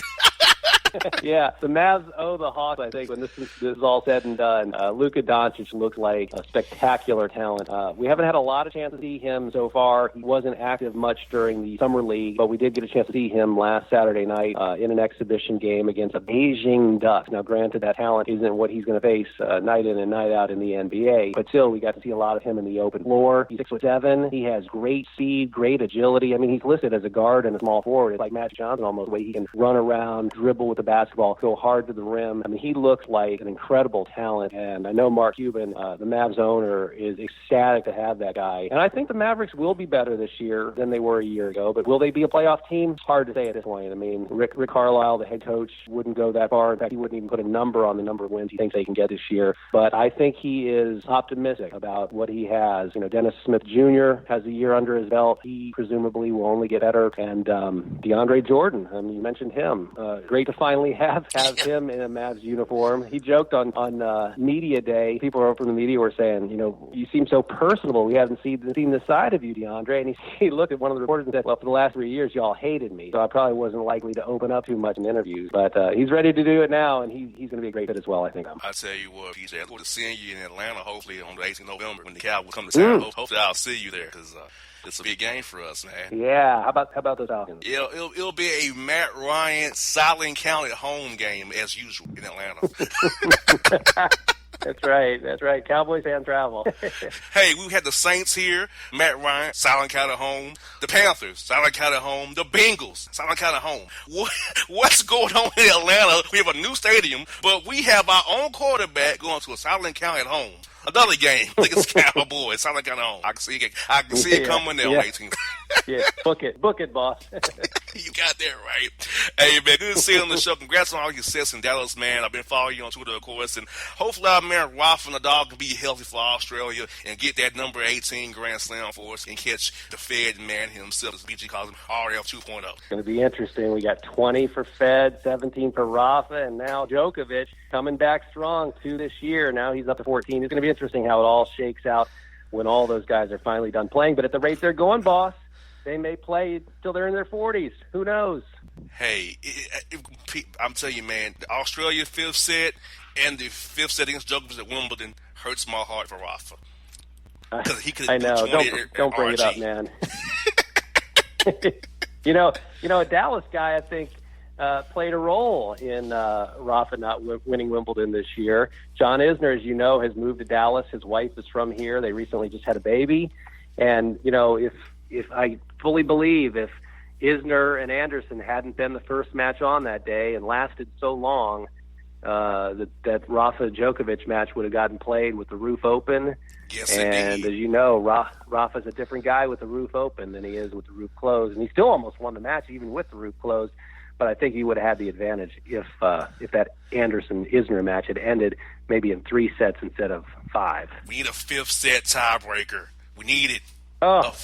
Yeah, the Mavs owe the Hawks, I think, when this is all said and done. Luka Doncic looks like a spectacular talent. We haven't had a lot of chance to see him so far. He wasn't active much during the summer league, but we did get a chance to see him last Saturday night in an exhibition game against the Beijing Ducks. Now, granted, that talent isn't what he's going to face night in and night out in the NBA, but still, we got to see a lot of him in the open floor. He's 6'7". He has great speed, great agility. I mean, he's listed as a guard and a small forward. It's like Magic Johnson almost, the way he can run around, dribble with the basketball, go hard to the rim. I mean, he looks like an incredible talent, and I know Mark Cuban, the Mavs owner, is ecstatic to have that guy. And I think the Mavericks will be better this year than they were a year ago, but will they be a playoff team? Hard to say at this point. I mean, Rick Carlisle, the head coach, wouldn't go that far. In fact, he wouldn't even put a number on the number of wins he thinks they can get this year. But I think he is optimistic about what he has. You know, Dennis Smith Jr. has a year under his belt. He presumably will only get better. And DeAndre Jordan, I mean, you mentioned him. Great to finally have him in a Mavs uniform. He joked on media day. People from the media were saying, you know, you seem so personable. We haven't seen the side of you, DeAndre. And he looked at one of the reporters and said, well, for the last 3 years, y'all hated me. So I probably wasn't likely to open up too much in interviews. But he's ready to do it now, and he's going to be a great fit as well, I think. I tell you what, PJ, I look forward to seeing you in Atlanta, hopefully on the 18th of November when the Cowboys come to town. Hopefully I'll see you there, because it's a big game for us, man. Yeah, how about those Falcons? It'll be a Matt Ryan silent count at home game as usual in Atlanta. That's right. Cowboys fans travel. Hey, we had the Saints here, Matt Ryan, silent count at home. The Panthers, silent count at home. The Bengals, silent count at home. What's going on in Atlanta? We have a new stadium, but we have our own quarterback going to a silent count at home. Another game. I think it's Cowboys. Silent count at home. I can see it coming there on 18th. Yeah, book it, boss. You got that right. Hey, man, good to see you on the show. Congrats on all your success in Dallas, man. I've been following you on Twitter, of course, and hopefully our man Rafa Nadal can be healthy for Australia and get that number 18 Grand Slam for us and catch the Fed man himself, as BG calls him, RF 2.0. It's going to be interesting. We got 20 for Fed, 17 for Rafa, and now Djokovic coming back strong, 2 this year. Now he's up to 14. It's going to be interesting how it all shakes out when all those guys are finally done playing. But at the rate they're going, boss, they may play till they're in their 40s. Who knows? Hey, I'm telling you, man, the Australia 5th set and the 5th set against Djokovic at Wimbledon hurts my heart for Rafa. I know. Don't bring it up, man. you know, a Dallas guy, I think, played a role in Rafa not winning Wimbledon this year. John Isner, as you know, has moved to Dallas. His wife is from here. They recently just had a baby. And, you know, if I fully believe if Isner and Anderson hadn't been the first match on that day and lasted so long, that Rafa Djokovic match would have gotten played with the roof open. Yes, and indeed. as you know, Rafa's a different guy with the roof open than he is with the roof closed, and he still almost won the match even with the roof closed. But I think he would have had the advantage if that Anderson-Isner match had ended maybe in 3 sets instead of 5. We need a 5th set tiebreaker. We need it. Oh,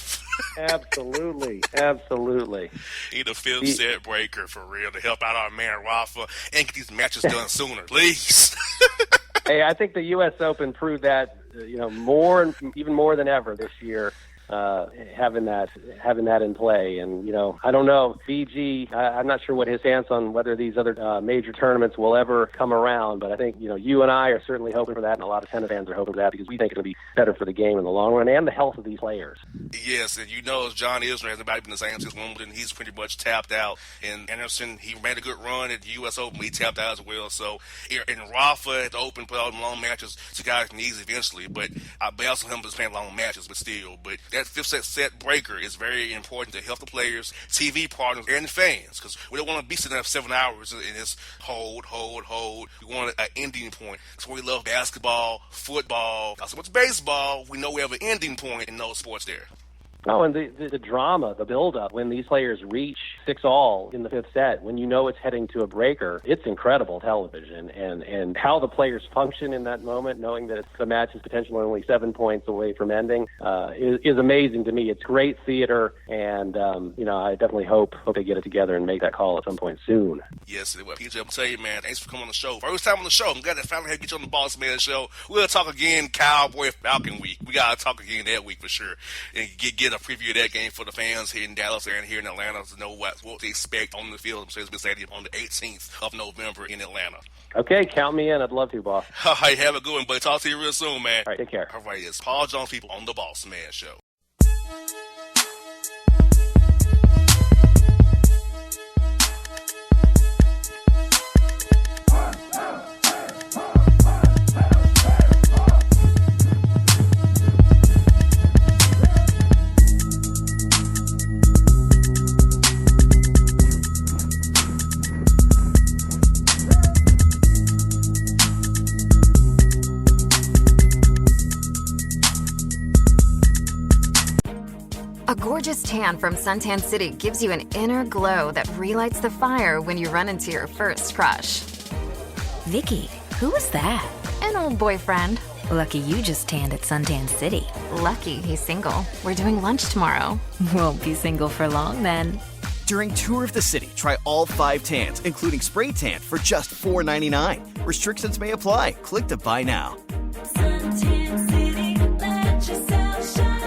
absolutely. Need a 5th set breaker for real to help out our man Rafa and get these matches done sooner, please. Hey, I think the U.S. Open proved that, even more than ever this year. Having that in play, and I don't know, BG. I'm not sure what his stance on whether these other major tournaments will ever come around, but I think you and I are certainly hoping for that, and a lot of tennis fans are hoping for that because we think it'll be better for the game in the long run and the health of these players. Yes, and as John Isner hasn't been the same since Wimbledon. He's pretty much tapped out. And Anderson, he made a good run at the U.S. Open, but he tapped out as well. So, and Rafa at the Open played all the long matches to guys' knees eventually, but I also him just playing long matches, but still, but that 5th set breaker is very important to help the players, TV partners, and fans, because we don't want to be sitting there for 7 hours in this hold. We want an ending point. That's why we love basketball, football, not so much baseball. We know we have an ending point in those sports there. Oh, and the drama, the build-up, when these players reach 6-all in the 5th set, when it's heading to a breaker, it's incredible television. And how the players function in that moment, knowing that the match is potentially only 7 points away from ending, is amazing to me. It's great theater, and, I definitely hope they get it together and make that call at some point soon. Yes, well, PJ, I'm tell you, man, thanks for coming on the show. First time on the show. I'm glad that finally had to get you on the Bossman show. We'll talk again Cowboy Falcon week. We got to talk again that week for sure and get a a preview of that game for the fans here in Dallas and here in Atlanta to know what to expect on the field of Mercedes-Benz Stadium on the 18th of November in Atlanta. Okay, count me in. I'd love to, boss. All right, have a good one, buddy. Talk to you real soon, man. All right, take care. All right, it's Paul Jones, people on the Bossman Show. A gorgeous tan from Suntan City gives you an inner glow that relights the fire when you run into your first crush. Vicky, who was that? An old boyfriend. Lucky you just tanned at Suntan City. Lucky he's single. We're doing lunch tomorrow. Won't be single for long then. During Tour of the City, try all 5 tans, including spray tan, for just $4.99. Restrictions may apply. Click to buy now. Suntan City, let yourself shine.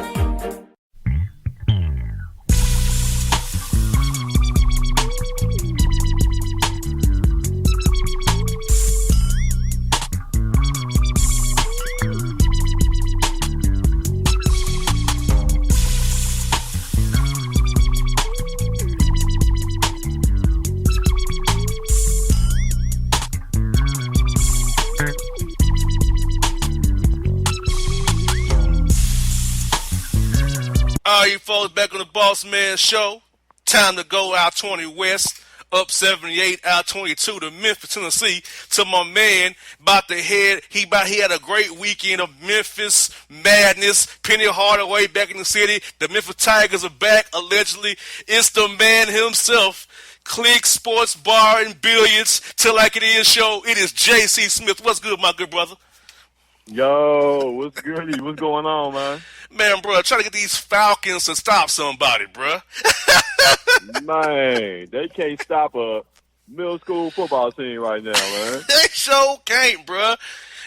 All right, you folks, back on the Bossman Show. Time to go out 20 West, up 78, out 22 to Memphis, Tennessee, to my man about to head. He had a great weekend of Memphis madness. Penny Hardaway back in the city. The Memphis Tigers are back, allegedly. It's the man himself. Click Sports Bar and Billiards, Till Like It Is show. It is J.C. Smith. What's good, my good brother? Yo, what's good? What's going on, man? Man, bro, trying to get these Falcons to stop somebody, bro. Man, they can't stop a middle school football team right now, man. They sure can't, bro.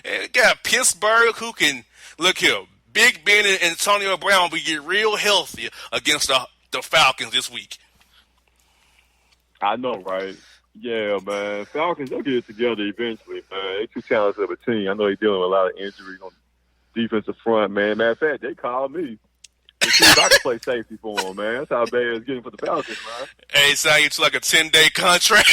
And they got Pittsburgh who can, look here, Big Ben and Antonio Brown will get real healthy against the Falcons this week. I know, right? Yeah, man. Falcons, they'll get it together eventually, man. They're too talented of a team. I know they're dealing with a lot of injuries on defensive front, man. Matter of fact, they called me to see if I could play safety for them, man. That's how bad it's getting for the Falcons, man. Hey, sound it's like a 10-day contract.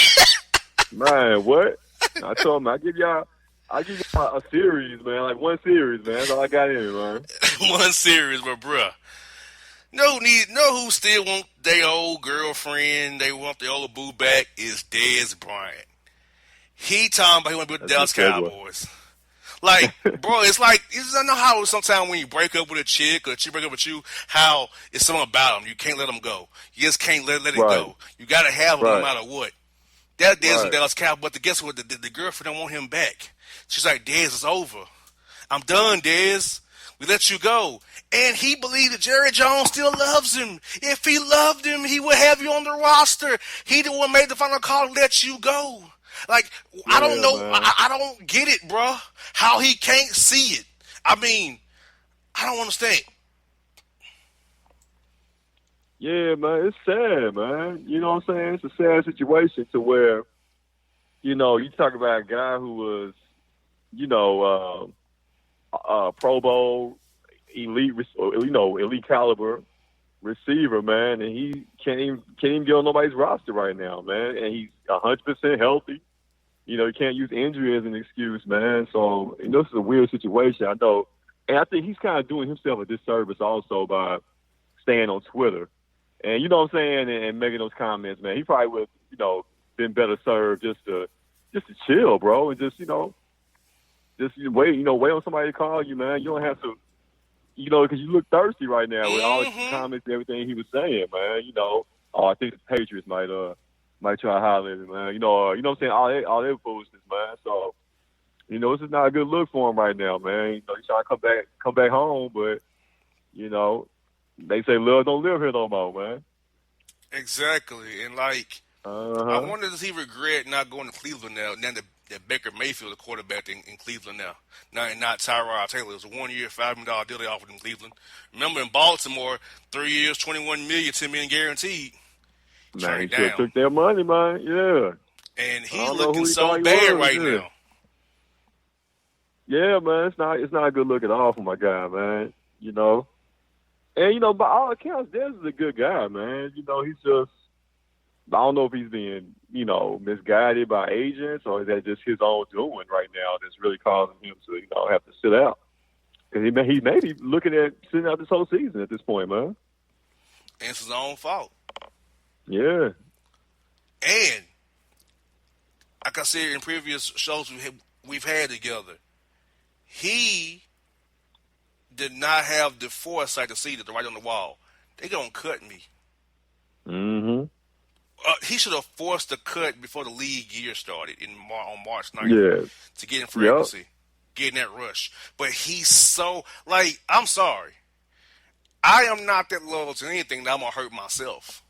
Man, what? I told them I give y'all a series, man. Like one series, man. That's all I got in it, man. One series, but bruh. Know who still want their old girlfriend, they want the old boo back is Dez Bryant. He talking about he want to be with the Dallas Cowboys. Like, bro, it's like, I know how sometimes when you break up with a chick or she break up with you, how it's something about them. You can't let them go. You just can't let it go. You got to have them no matter what. That Dez from Dallas Cowboys, but guess what? The girlfriend don't want him back. She's like, Dez, it's over. I'm done, Dez. We let you go. And he believed that Jerry Jones still loves him. If he loved him, he would have you on the roster. He the one made the final call to let you go. Like, yeah, I don't know. I don't get it, bro. How he can't see it. I mean, I don't understand. Yeah, man, it's sad, man. You know what I'm saying? It's a sad situation to where, you know, you talk about a guy who was, you know, Pro Bowl, elite caliber receiver, man, and he can't even get on nobody's roster right now, man. And he's 100% healthy. You know, you can't use injury as an excuse, man. So, you know, this is a weird situation, I know. And I think he's kind of doing himself a disservice also by staying on Twitter. And you know what I'm saying, and making those comments, man. He probably would, you know, been better served just to chill, bro, and just wait on somebody to call you, man. You don't have to, you know, because you look thirsty right now with all the comments and everything he was saying, man. You know, I think the Patriots might try to holler at him, man. You know what I'm saying, all their foolishness, man. So, you know, this is not a good look for him right now, man. You know, he's trying to come back home, but you know, they say love don't live here no more, man. Exactly, and like, I wonder does he regret not going to Cleveland now? Now that that Baker Mayfield, the quarterback in Cleveland now. Not Tyrod Taylor. It was a 1 year, $5 million deal they offered in Cleveland. Remember in Baltimore, 3 years, $21 million, $10 million guaranteed. Man, he should have took their money, man. Yeah. And he's looking so bad right now. Yeah, man, it's not a good look at all for my guy, man. You know. And, you know, by all accounts, Dez is a good guy, man. You know, he's just, I don't know if he's being, you know, misguided by agents or is that just his own doing right now that's really causing him to, you know, have to sit out. Because he may be looking at sitting out this whole season at this point, man. And it's his own fault. Yeah. And, like I said in previous shows we've had together, he did not have the foresight to see that they're right on the wall. They gonna cut me. Mm-hmm. He should have forced the cut before the league year started on March 9th to get in free agency, getting that rush. But he's so, like, I'm sorry. I am not that loyal to anything that I'm going to hurt myself.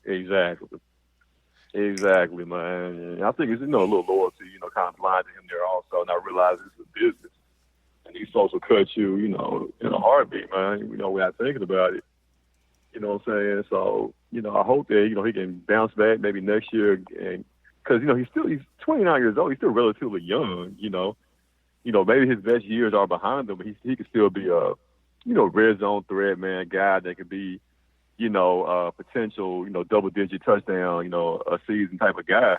Exactly, man. And I think it's, you know, a little loyalty, you know, kind of blind to him there also, and I realize it's a business. And these folks will cut you, you know, in a heartbeat, man, you know, without thinking about it. You know what I'm saying? So, you know, I hope that, you know, he can bounce back maybe next year. And because, you know, he's 29 years old. He's still relatively young, you know. You know, maybe his best years are behind him, but he could still be a, you know, red zone threat, man, guy that could be, you know, potential, you know, double-digit touchdown, you know, a season type of guy.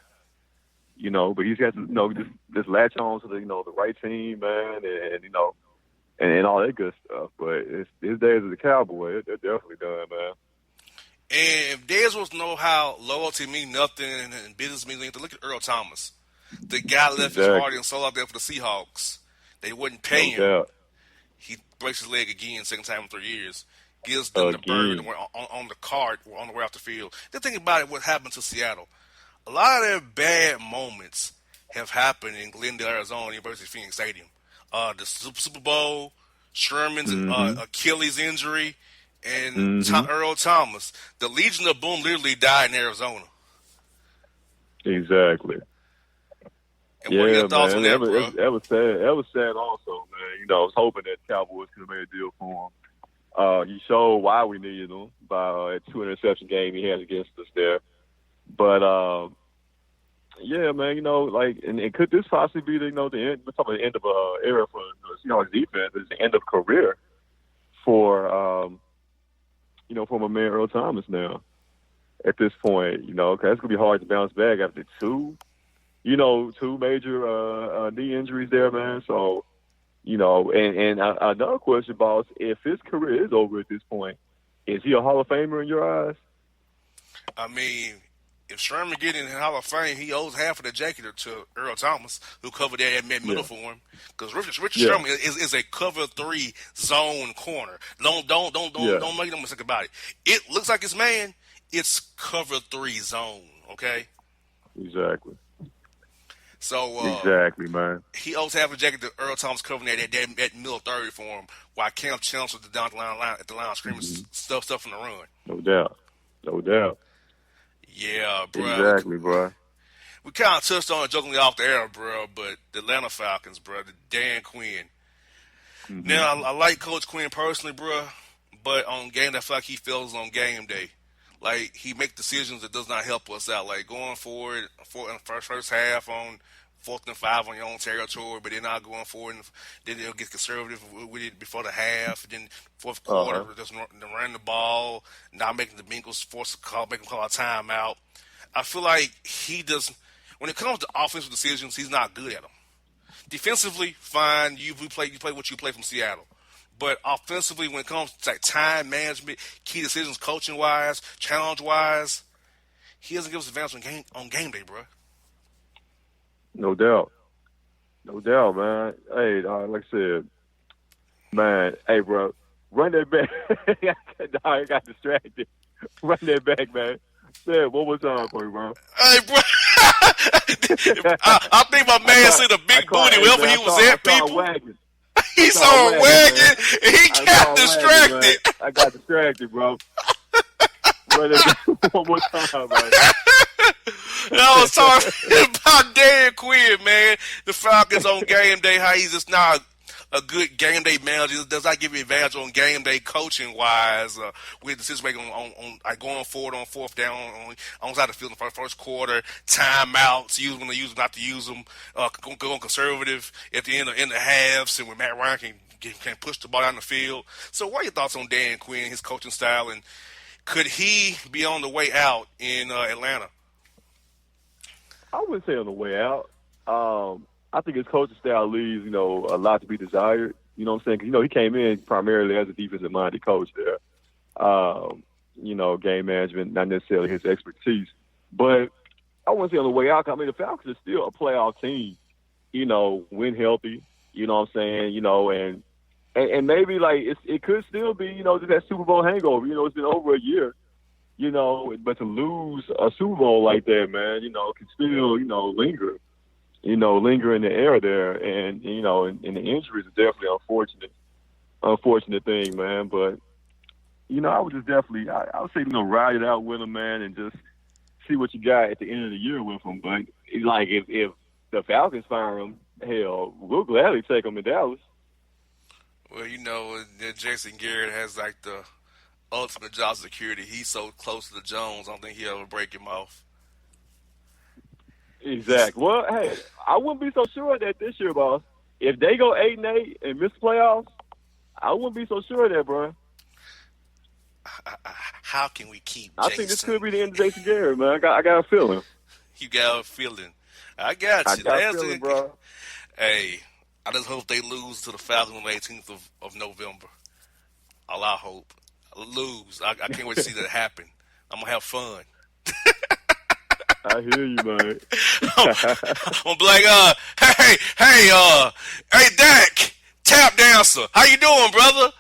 You know, but he's got to, you know, just latch on to the, you know, the right team, man, and you know, and all that good stuff. But his days as a Cowboy, they're definitely done, man. And if Dez was to know how loyalty means nothing and business means anything, look at Earl Thomas. The guy left his heart and soul out there for the Seahawks. They wouldn't pay him. He breaks his leg again, second time in 3 years. Gives them the bird on the cart or on the way off the field. The thing about it, what happened to Seattle, a lot of their bad moments have happened in Glendale, Arizona, University of Phoenix Stadium. The Super Bowl, Sherman's Achilles injury, and Earl Thomas. The Legion of Boom literally died in Arizona. Exactly. And what are your thoughts on that, bro? That was sad. That was sad also, man. You know, I was hoping that Cowboys could have made a deal for him. He showed why we needed him by that 2-interception game he had against us there. But, yeah, man, you know, like, and could this possibly be, you know, the end, we're talking about the end of an era for the Seahawks defense. It's the end of career for, you know, for my man Earl Thomas now at this point, you know, because it's going to be hard to bounce back after two major knee injuries there, man. So, you know, and another question, boss, if his career is over at this point, is he a Hall of Famer in your eyes? I mean, if Sherman get in the Hall of Fame, he owes half of the jacket to Earl Thomas, who covered that at middle for him. Because Richard Sherman is a cover 3 zone corner. Don't make no mistake about it. It looks like it's man. It's cover 3 zone. Okay. Exactly. So exactly, man. He owes half a jacket to Earl Thomas covering that middle third for him, while Cam Chancellor down the line at the line screaming stuff from the run. No doubt. Yeah, bro. Exactly, bro. We kind of touched on it jokingly off the air, bro, but the Atlanta Falcons, bro, the Dan Quinn. Now, I like Coach Quinn personally, bro, but on game, I feel like he fails on game day. Like, he make decisions that does not help us out. Like, going forward in the first half on 4th and 5 on your own territory, but then not going forward, and then they'll get conservative with it before the half. And then fourth quarter, just run the ball, not making the Bengals make them call a timeout. I feel like he does. When it comes to offensive decisions, he's not good at them. Defensively, fine. You play what you play from Seattle. But offensively, when it comes to like time management, key decisions, coaching wise, challenge wise, he doesn't give us advantage on game day, bro. No doubt, man. Hey, like I said, man. Hey, bro, run that back. I got distracted. Run that back, man. Say it one more time for you, bro. Hey, bro. I think my man said a big booty wherever he was at, people. He saw a wagon, and he got distracted. I got distracted, bro. Run it one more time, man. I was talking Dan Quinn, man. The Falcons on game day, how he's just not a good game day manager. Does not give you advantage on game day coaching wise with the situation on like going forward on fourth down on side of the field in the first quarter, timeouts, use them to use them, not to use them, going conservative at the end of the halves, and when Matt Ryan can push the ball down the field. So what are your thoughts on Dan Quinn, his coaching style, and could he be on the way out in Atlanta? I wouldn't say on the way out. I think his coaching style leaves, a lot to be desired. You know what I'm saying? 'Cause, he came in primarily as a defensive-minded coach there. Game management, not necessarily his expertise. But I wouldn't say on the way out. I mean, the Falcons are still a playoff team, when healthy. You know what I'm saying? And maybe, it could still be, just that Super Bowl hangover. It's been over a year, but to lose a Super Bowl like that, man, can still, linger. Linger in the air there, and and the injuries are definitely unfortunate thing, man. But I would just definitely, I would say, ride it out with them, man, and just see what you got at the end of the year with them. But if the Falcons fire him, hell, we'll gladly take them in Dallas. Well, Jason Garrett has like the ultimate job security. He's so close to the Jones, I don't think he'll ever break him off. Exactly. Well, hey, I wouldn't be so sure of that this year, boss. If they go 8-8 and miss playoffs, I wouldn't be so sure of that, bro. How can we keep Jason? I think this could be the end of Jason Garrett, man. I got a feeling. You got a feeling. I got you. I got a feeling, bro. Hey, I just hope they lose to the Falcons on the 18th of November. All I hope. Lose. I can't wait to see that happen. I'm going to have fun. I hear you, man. I'm like, hey, Dak, tap dancer. How you doing, brother?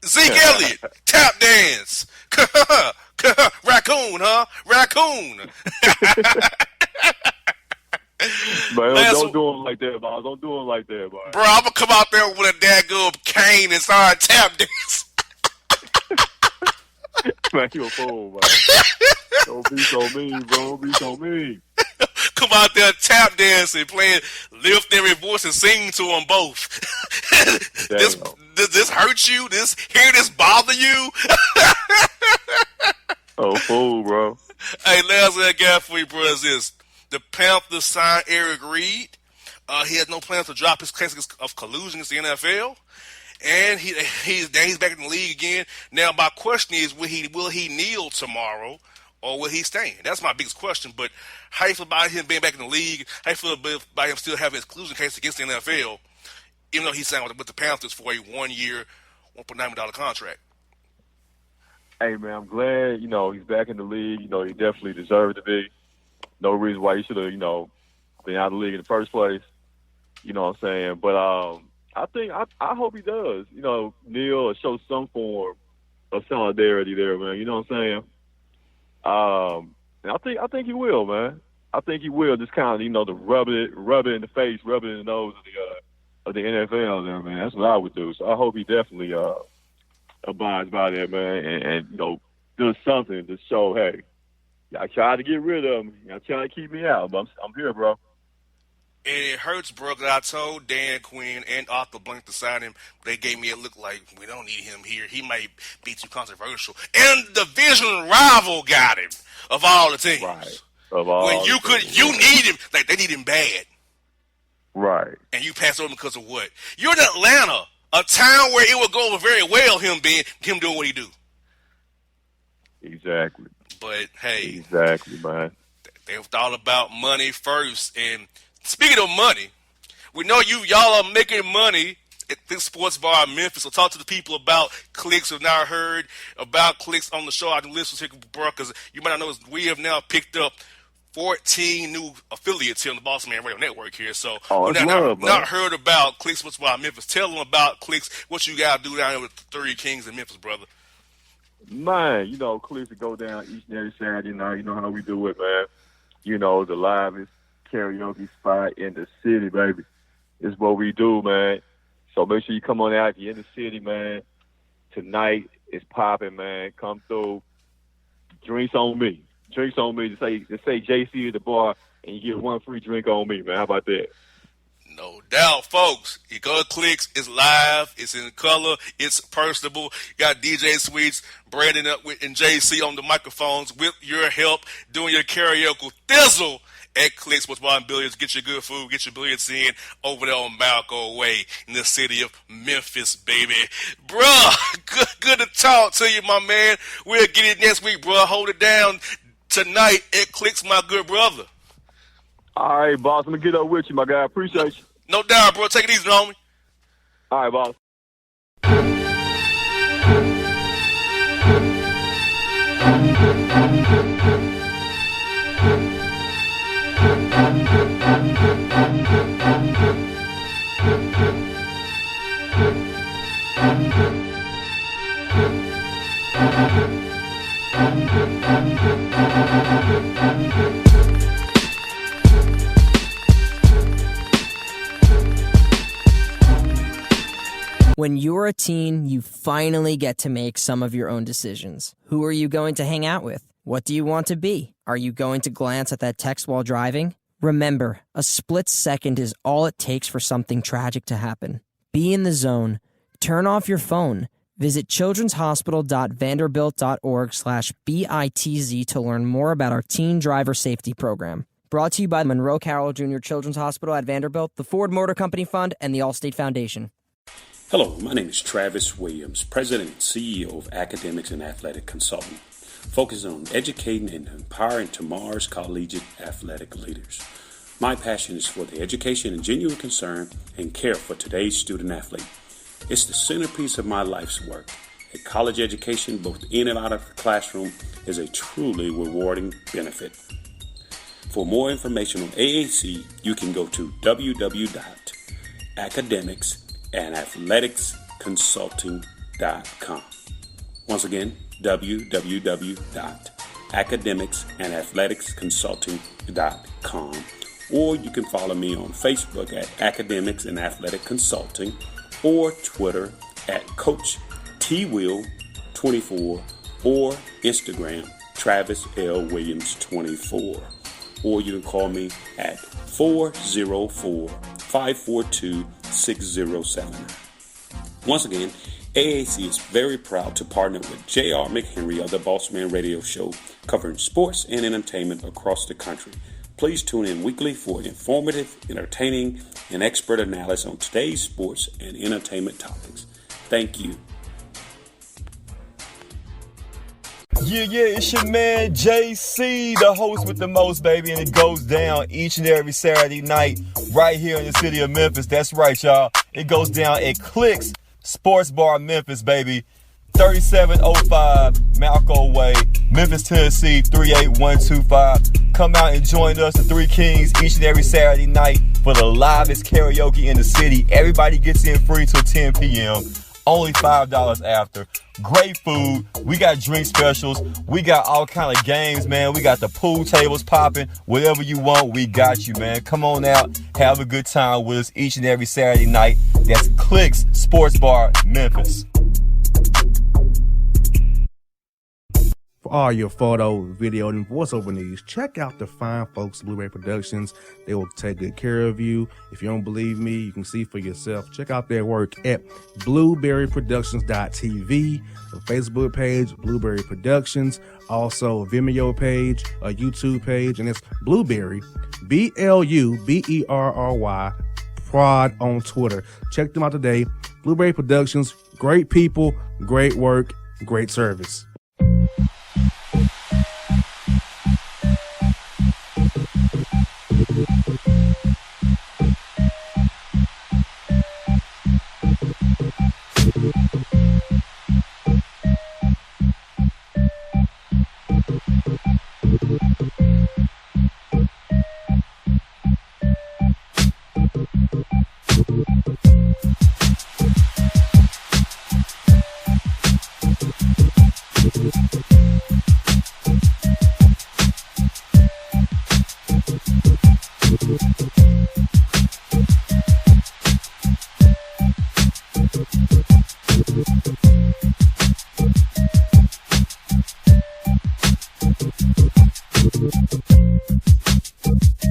Zeke Elliott, tap dance. Raccoon, huh? Raccoon. Man, don't do him like that, boss. Don't do him like that, boss. Bro, I'm going to come out there with a daggum cane and start tap dance. Man, you a fool, man. Don't be so mean, bro. Don't be so mean. Come out there tap dancing, playing Lift Every Voice and sing to them both. Does this hurt you? Hear this bother you? Oh, fool, bro. Hey, last thing I got for you, bro, is this. The Panthers signed Eric Reed. He has no plans to drop his case of collusion against the NFL. And he's back in the league again. Now, my question is, will he kneel tomorrow, or will he stand? That's my biggest question. But how you feel about him being back in the league? How you feel about him still having his collusion case against the NFL, even though he signed with the Panthers for a 1 year, $1.9 million contract? Hey, man, I'm glad, he's back in the league. He definitely deserved to be. No reason why he should have, been out of the league in the first place. You know what I'm saying? But I hope he does, kneel or show some form of solidarity there, man. You know what I'm saying? And I think he will, man. I think he will just kind of, to rub it in the face, rub it in the nose of the NFL there, man. That's what I would do. So I hope he definitely abides by that, man, and does something to show, hey, y'all try to get rid of him. Y'all try to keep me out, but I'm here, bro. And it hurts, bro, because I told Dan Quinn and Arthur Blank to sign him. They gave me a look like, we don't need him here. He might be too controversial. And the division rival got him, of all the teams. Right. Of all when you need him, like they need him bad. Right. And you pass over because of what? You're in Atlanta, a town where it would go over very well, him doing what he do. Exactly. But, hey. Exactly, man. They thought about money first. And speaking of money, we know y'all are making money at this sports bar in Memphis. So talk to the people about clicks who have not heard about clicks on the show. I can listen to bro, because you might not know we have now picked up 14 new affiliates here on the Bossman Radio Network here. So not heard about Clicks Sports Bar in Memphis. Tell them about Clicks, what you got to do down here with the Three Kings in Memphis, brother. Man, Clicks to go down each and every Saturday night. You know how we do it, man. The livest karaoke spot in the city, baby. It's what we do, man. So make sure you come on out if you're in the city, man. Tonight is popping, man. Come through. Drinks on me. drinks on me. Just say JC at the bar, and you get one free drink on me, man. How about that? No doubt, folks. You go to Clicks. It's live. It's in color. It's personable. You got DJ Sweets, Brandon up with, and JC on the microphones with your help doing your karaoke thizzle at Clicks Sports Bar and Billiards. Get your good food. Get your billiards in over there on Malco Way in the city of Memphis, baby. Bruh, good to talk to you, my man. We'll get it next week, bruh. Hold it down tonight at Clicks, my good brother. All right, boss. I'm going to get up with you, my guy. Appreciate you. No doubt, bro. Take it easy, homie. All right, boss. When you're a teen, you finally get to make some of your own decisions. Who are you going to hang out with? What do you want to be? Are you going to glance at that text while driving? Remember, a split second is all it takes for something tragic to happen. Be in the zone. Turn off your phone. Visit childrenshospital.vanderbilt.org/BITZ to learn more about our teen driver safety program. Brought to you by Monroe Carroll Jr. Children's Hospital at Vanderbilt, the Ford Motor Company Fund, and the Allstate Foundation. Hello, my name is Travis Williams, President and CEO of Academics and Athletic Consulting, focusing on educating and empowering tomorrow's collegiate athletic leaders. My passion is for the education and genuine concern and care for today's student athlete. It's the centerpiece of my life's work. A college education, both in and out of the classroom, is a truly rewarding benefit. For more information on AAC, you can go to www.academicsandathleticsconsulting.com. Once again, www.academicsandathleticsconsulting.com. Or you can follow me on Facebook at Academics and Athletic Consulting or Twitter at Coach TWill24 or Instagram Travis L. Williams 24. Or you can call me at 404-542-6079. Once again, AAC is very proud to partner with J.R. McHenry of the Bossman Radio Show, covering sports and entertainment across the country. Please tune in weekly for informative, entertaining, and expert analysis on today's sports and entertainment topics. Thank you. Yeah, it's your man JC, the host with the most, baby, and it goes down each and every Saturday night right here in the city of Memphis. That's right, y'all. It goes down at Clicks Sports Bar Memphis, baby. 3705 Malco Way, Memphis, Tennessee, 38125. Come out and join us, the Three Kings, each and every Saturday night for the livest karaoke in the city. Everybody gets in free till 10 p.m. Only $5 after. Great food. We got drink specials. We got all kind of games, man. We got the pool tables popping. Whatever you want, we got you, man. Come on out. Have a good time with us each and every Saturday night. That's Clicks Sports Bar, Memphis. For all your photo, video, and voiceover needs, check out the fine folks at Blueberry Productions. They will take good care of you. If you don't believe me, you can see for yourself. Check out their work at blueberryproductions.tv, the Facebook page, Blueberry Productions, also a Vimeo page, a YouTube page, and it's Blueberry, BLUBERRY, Prod on Twitter. Check them out today. Blueberry Productions, great people, great work, great service.